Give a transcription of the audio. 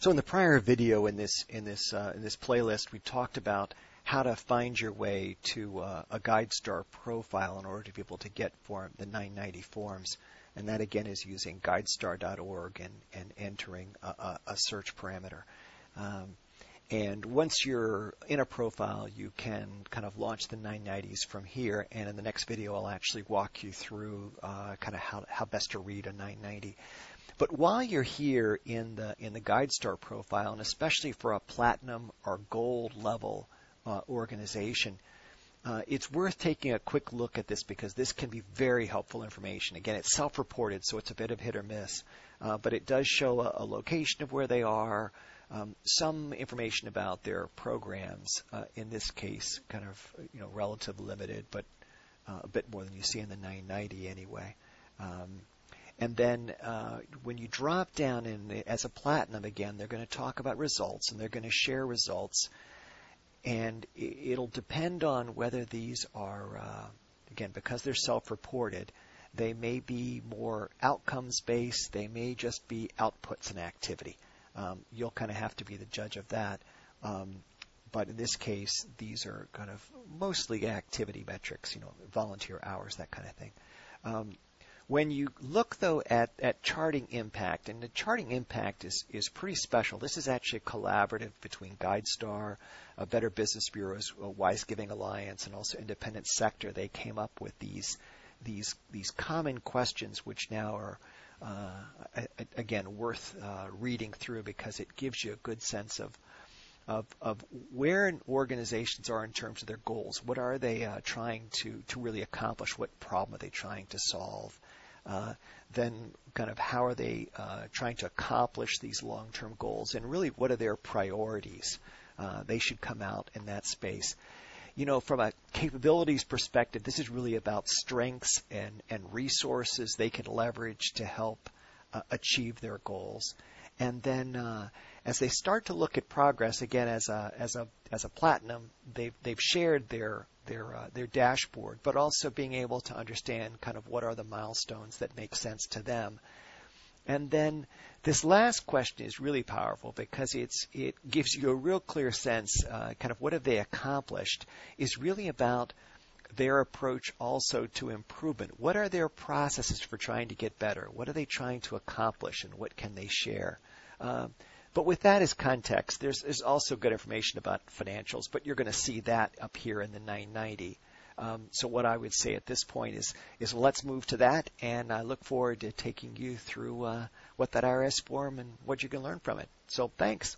So in the prior video in this playlist, we talked about how to find your way to a Guidestar profile in order to be able to get the 990 forms. And that again is using guidestar.org and entering a search parameter. And once you're in a profile, you can kind of launch the 990s from here. And in the next video, I'll actually walk you through kind of how best to read a 990. But while you're here in the Guidestar profile, and especially for a platinum or gold level organization, it's worth taking a quick look at this because this can be very helpful information. Again, it's self-reported, so it's a bit of hit or miss. But it does show a location of where they are, some information about their programs, in this case, kind of relative limited, but a bit more than you see in the 990 anyway. And then when you drop down as a platinum again, they're going to talk about results and they're going to share results. And it'll depend on whether these are, again, because they're self-reported, they may be more outcomes-based. They may just be outputs and activity. You'll kind of have to be the judge of that. But in this case, these are kind of mostly activity metrics, volunteer hours, that kind of thing. When you look, though, at charting impact, and the charting impact is pretty special. This is actually a collaborative between Guidestar, Better Business Bureau's Wise Giving Alliance, and also Independent Sector. They came up with these common questions, which now are again worth reading through because it gives you a good sense of where organizations are in terms of their goals. What are they trying to really accomplish? What problem are they trying to solve? Then kind of how are they trying to accomplish these long-term goals? And really, what are their priorities? They should come out in that space. From a capabilities perspective, this is really about strengths and resources they can leverage to help achieve their goals. And then as they start to look at progress, again, as a platinum, they've shared their dashboard, but also being able to understand kind of what are the milestones that make sense to them. And then this last question is really powerful because it gives you a real clear sense, kind of what have they accomplished, is really about their approach also to improvement. What are their processes for trying to get better? What are they trying to accomplish, and what can they share? But with that as context, there's also good information about financials, but you're going to see that up here in the 990. So what I would say at this point is let's move to that, and I look forward to taking you through what that IRS form and what you can learn from it. So thanks.